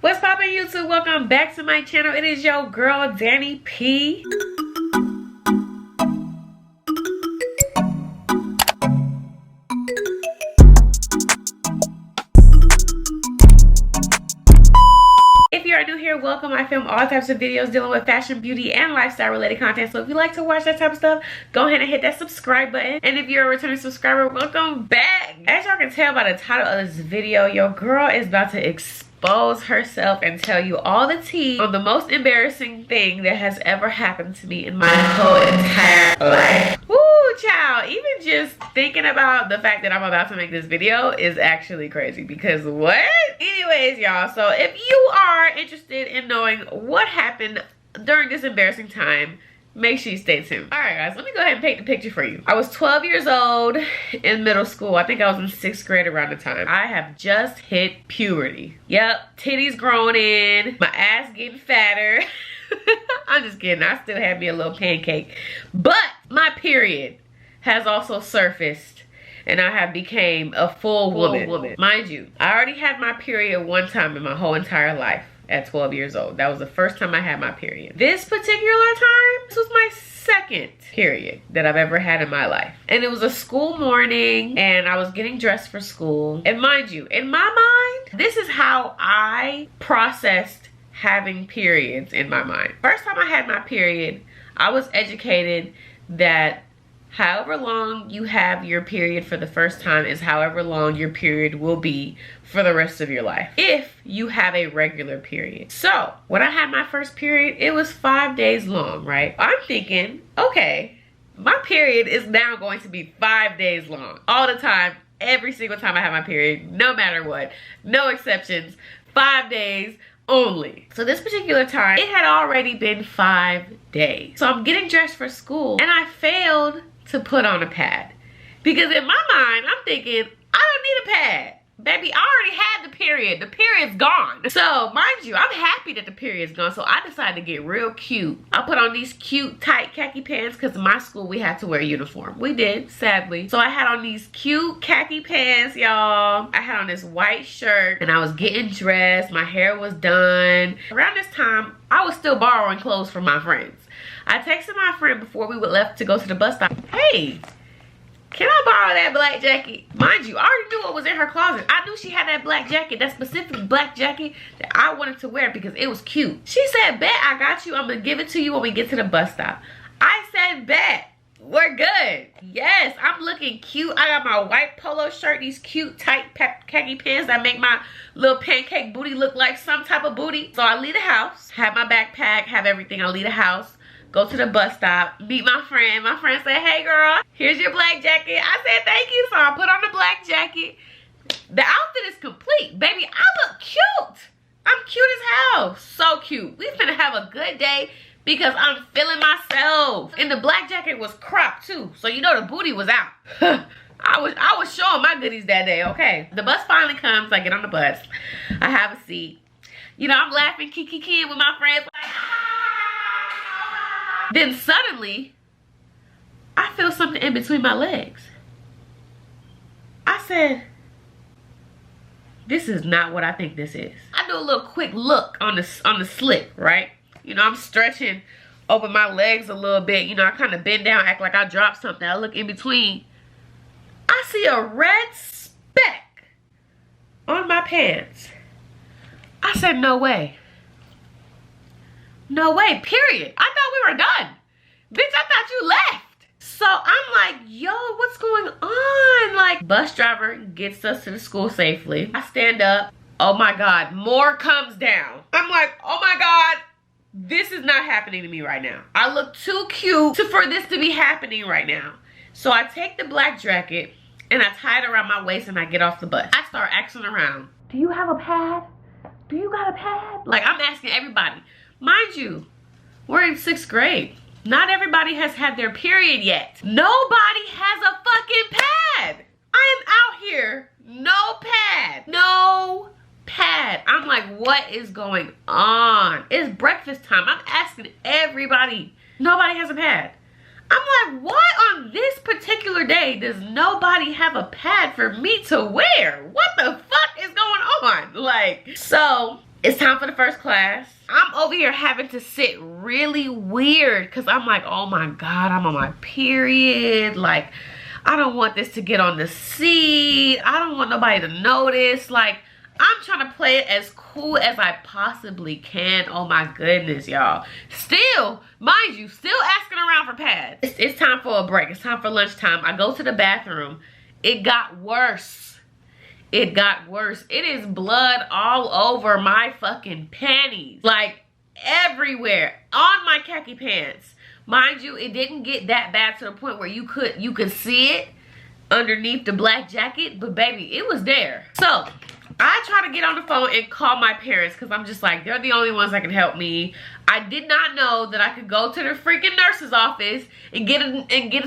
What's poppin' YouTube? Welcome back to my channel. It is your girl Danny P. If you are new here, welcome. I film all types of videos dealing with fashion, beauty, and lifestyle related content. So if you like to watch that type of stuff, go ahead and hit that subscribe button. And if you're a returning subscriber, welcome back. As y'all can tell by the title of this video, your girl is about to expose herself and tell you all the tea on the most embarrassing thing that has ever happened to me in my whole entire life. Woo, child. Even just thinking about the fact that I'm about to make this video is actually crazy, because what? Anyways, y'all, so if you are interested in knowing what happened during this embarrassing time, make sure you stay tuned. Alright guys, let me go ahead and paint the picture for you. I was 12 years old in middle school. I think I was in 6th grade around the time. I have just hit puberty. Yep, titties growing in, my ass getting fatter. I'm just kidding, I still have me a little pancake. But my period has also surfaced and I have became a full woman. Mind you, I already had my period one time in my whole entire life. At 12 years old. That was the first time I had my period. This particular time, this was my second period that I've ever had in my life. And it was a school morning and I was getting dressed for school. And mind you, in my mind, this is how I processed having periods in my mind. First time I had my period, I was educated that however long you have your period for the first time is however long your period will be for the rest of your life, if you have a regular period. So when I had my first period, it was 5 days long, right? I'm thinking, okay, my period is now going to be 5 days long. All the time, every single time I have my period, no matter what, no exceptions, 5 days only. So this particular time, it had already been 5 days. So I'm getting dressed for school and I failed to put on a pad. Because in my mind, I'm thinking, I don't need a pad. Baby, I already had the period. The period's gone. So, mind you, I'm happy that the period's gone. So, I decided to get real cute. I put on these cute, tight khaki pants because in my school, we had to wear a uniform. We did, sadly. So, I had on these cute khaki pants, y'all. I had on this white shirt and I was getting dressed. My hair was done. Around this time, I was still borrowing clothes from my friends. I texted my friend before we would left to go to the bus stop. Hey, can I borrow that black jacket? Mind you, I already knew what was in her closet. I knew she had that black jacket, that specific black jacket that I wanted to wear because it was cute. She said, bet, I got you. I'm gonna give it to you when we get to the bus stop. I said, bet, we're good. Yes, I'm looking cute. I got my white polo shirt, these cute tight khaki pants that make my little pancake booty look like some type of booty. So I leave the house, have my backpack, have everything. I leave the house, go to the bus stop, meet my friend. My friend said, hey girl, here's your black jacket. I said, thank you. So I put on the black jacket. The outfit is complete. Baby, I look cute. I'm cute as hell. So cute. We finna have a good day because I'm feeling myself. And the black jacket was cropped too. So you know the booty was out. I was showing my goodies that day, okay? The bus finally comes. I get on the bus. I have a seat. You know, I'm laughing, kiki-kiing with my friends. Like, then suddenly, I feel something in between my legs. I said, this is not what I think this is. I do a little quick look on the slit, right? You know, I'm stretching, open my legs a little bit. You know, I kind of bend down, act like I dropped something. I look in between. I see a red speck on my pants. I said, no way. No way, period. I thought we were done. Bitch, I thought you left. So I'm like, yo, what's going on? Like, bus driver gets us to the school safely. I stand up. Oh my God, more comes down. I'm like, oh my God, this is not happening to me right now. I look too cute for this to be happening right now. So I take the black jacket and I tie it around my waist and I get off the bus. I start asking around, do you have a pad? Do you got a pad? Like, I'm asking everybody. Mind you, we're in 6th grade. Not everybody has had their period yet. Nobody has a fucking pad. I am out here, no pad. No pad. I'm like, what is going on? It's breakfast time. I'm asking everybody. Nobody has a pad. I'm like, why on this particular day does nobody have a pad for me to wear? What the fuck is going on? Like, so It's time for the first class. I'm over here having to sit really weird because I'm like, oh my God, I'm on my period. Like, I don't want this to get on the seat. I don't want nobody to notice. Like, I'm trying to play it as cool as I possibly can. Oh my goodness, y'all. Still, mind you, still asking around for pads. It's time for a break. It's time for lunchtime. I go to the bathroom. It got worse. It got worse. It is blood all over my fucking panties. Like, everywhere. On my khaki pants. Mind you, it didn't get that bad to the point where you could see it underneath the black jacket. But baby, it was there. So, I try to get on the phone and call my parents because I'm just like, they're the only ones that can help me. I did not know that I could go to the freaking nurse's office and get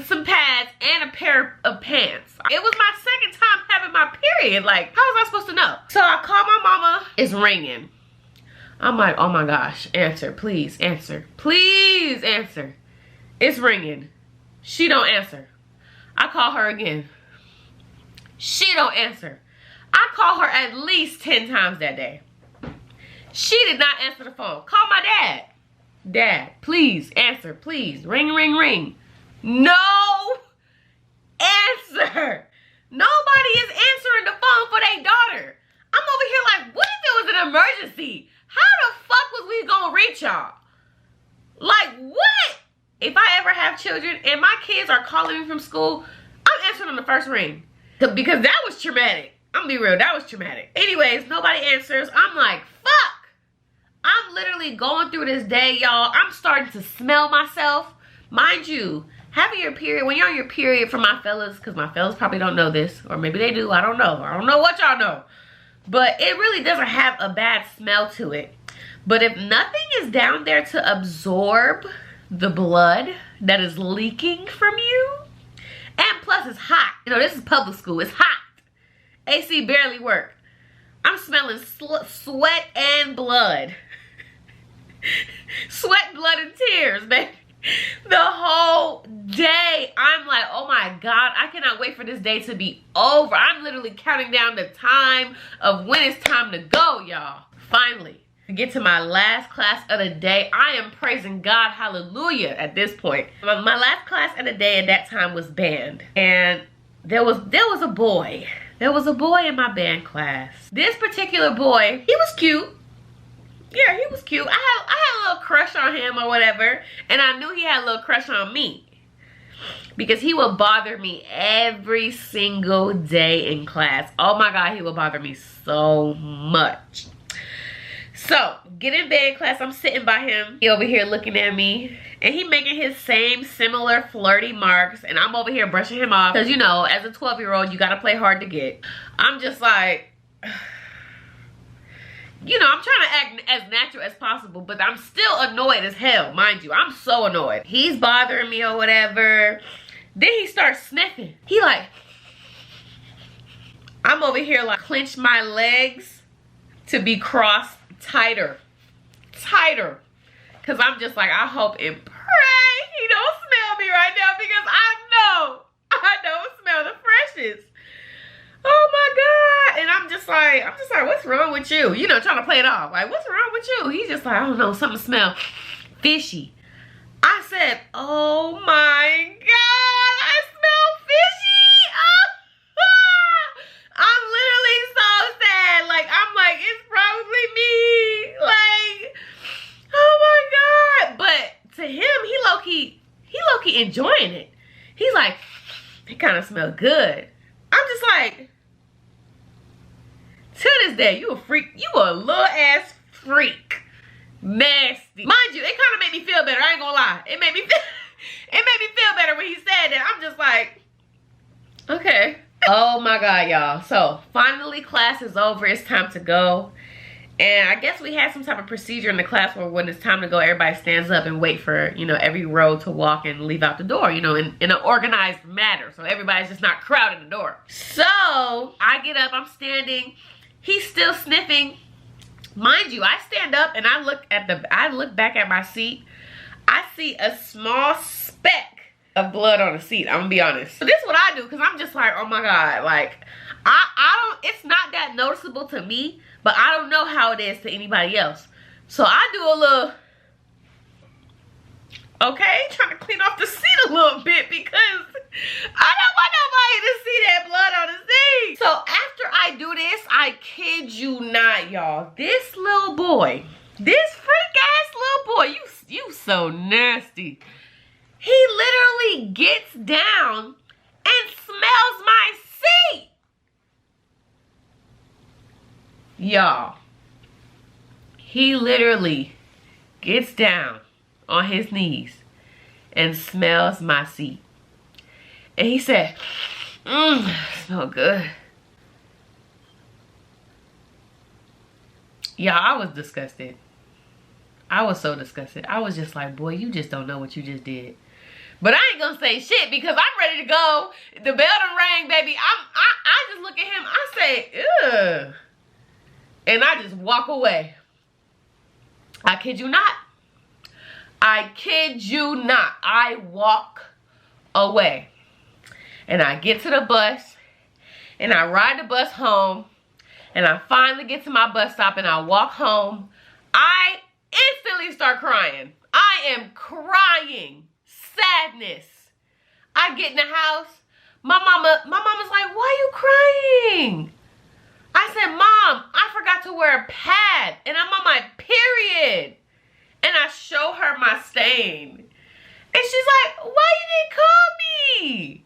some pads and a pair of pants. It was my second time having my period. Like, how was I supposed to know? So I call my mama. It's ringing. I'm like, oh my gosh, answer, please answer. Please answer. It's ringing. She don't answer. I call her again. She don't answer. I call her at least 10 times that day. She did not answer the phone. Call my dad. Dad, please answer, please. Ring, ring, ring. No answer. Nobody is answering the phone for their daughter. I'm over here like, what if it was an emergency? How the fuck was we gonna reach y'all? Like, what? If I ever have children and my kids are calling me from school, I'm answering on the first ring. Because that was traumatic. I'm gonna be real, that was traumatic. Anyways, nobody answers. I'm like, fuck. I'm literally going through this day, y'all. I'm starting to smell myself. Mind you, having your period, when you're on your period, for my fellas, because my fellas probably don't know this, or maybe they do, I don't know. I don't know what y'all know. But it really doesn't have a bad smell to it. But if nothing is down there to absorb the blood that is leaking from you, and plus it's hot. You know, this is public school, it's hot. AC barely worked. I'm smelling sweat and blood. Sweat, blood, and tears, baby. The whole day, I'm like, oh my God, I cannot wait for this day to be over. I'm literally counting down the time of when it's time to go, y'all. Finally, to get to my last class of the day. I am praising God, hallelujah, at this point. My last class of the day at that time was band. And there was a boy. There was a boy in my band class. This particular boy, he was cute. Yeah, he was cute. I had a little crush on him or whatever. And I knew he had a little crush on me. Because he would bother me every single day in class. Oh my God, he would bother me so much. So, get in band class, I'm sitting by him. He over here looking at me. And he making his same similar flirty marks. And I'm over here brushing him off. Because, you know, as a 12-year-old, you got to play hard to get. I'm just like... You know, I'm trying to act as natural as possible, but I'm still annoyed as hell, mind you. I'm so annoyed. He's bothering me or whatever. Then he starts sniffing. He like, I'm over here like clench my legs to be crossed tighter. Tighter. Because I'm just like, I hope and pray he don't smell me right now because I don't smell the freshest. Oh my God. And I'm just like, what's wrong with you? You know, trying to play it off. Like, what's wrong with you? He's just like, I don't know, something smells fishy. I said, oh my God, I smell fishy. I'm literally so sad. Like, I'm like, it's probably me. Like, oh my God. But to him, he low-key enjoying it. He's like, it kind of smells good. I'm just like, to this day, you a freak. You a little ass freak. Nasty. Mind you, it kind of made me feel better. I ain't gonna lie. It made me feel better when he said that. I'm just like, okay. Oh my God, y'all. So finally class is over. It's time to go. And I guess we had some type of procedure in the class where when it's time to go, everybody stands up and wait for, you know, every row to walk and leave out the door, you know, in an organized manner. So everybody's just not crowding the door. So I get up, I'm standing. He's still sniffing. Mind you, I stand up and I look back at my seat. I see a small speck of blood on the seat. I'm gonna be honest. So this is what I do, because I'm just like, oh my God, like, I don't, it's not that noticeable to me, But I don't know how it is to anybody else. So I do a little, okay, trying to clean off the seat a little bit because I don't want nobody to see that blood on the seat. So after I do this, I kid you not, y'all, this little boy, this freak ass little boy, you so nasty. He literally gets down and smells my seat. Y'all, he literally gets down on his knees and smells my seat. And he said, smell good. Y'all, I was disgusted. I was so disgusted. I was just like, boy, you just don't know what you just did. But I ain't gonna say shit because I'm ready to go. The bell done rang, baby. I just look at him. I say, ugh. And I just walk away. I kid you not. I kid you not. I walk away. And I get to the bus. And I ride the bus home. And I finally get to my bus stop and I walk home. I instantly start crying. I am crying. Sadness. I get in the house. My mama's like, why are you crying? I said, Mom, I forgot to wear a pad and I'm on my period. And I show her my stain. And she's like, why you didn't call me?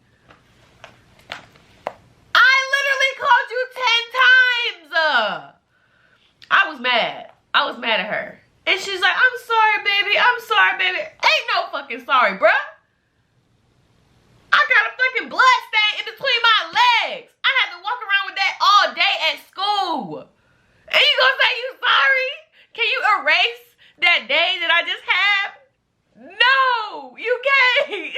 I literally called you 10 times. I was mad. I was mad at her. And she's like, I'm sorry, baby. I'm sorry, baby. Ain't no fucking sorry, bruh. I got a fucking blood stain in between my legs. I had to walk around with that all day at school. And you gonna say you sorry? Can you erase that day that I just had? No, you can't.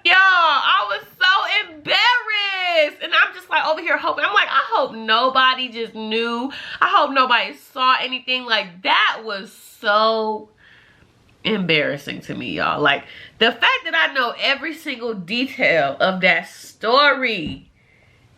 Y'all, I was so embarrassed. And I'm just like over here hoping. I'm like, I hope nobody just knew. I hope nobody saw anything. Like, that was so embarrassing to me, y'all. Like, the fact that I know every single detail of that story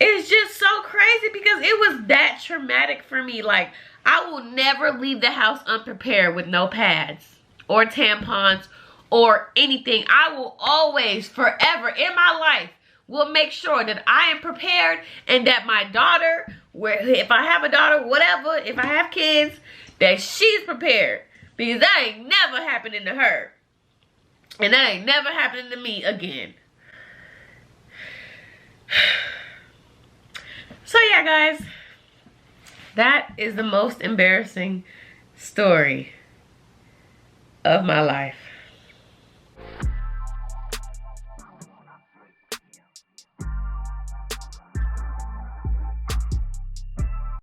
is just so crazy because it was that traumatic for me. Like, I will never leave the house unprepared with no pads or tampons or anything. I will always, forever in my life, will make sure that I am prepared and that my daughter, if I have a daughter, whatever, if I have kids, that she's prepared. Because that ain't never happening to her. And that ain't never happening to me again. So yeah, guys. That is the most embarrassing story of my life.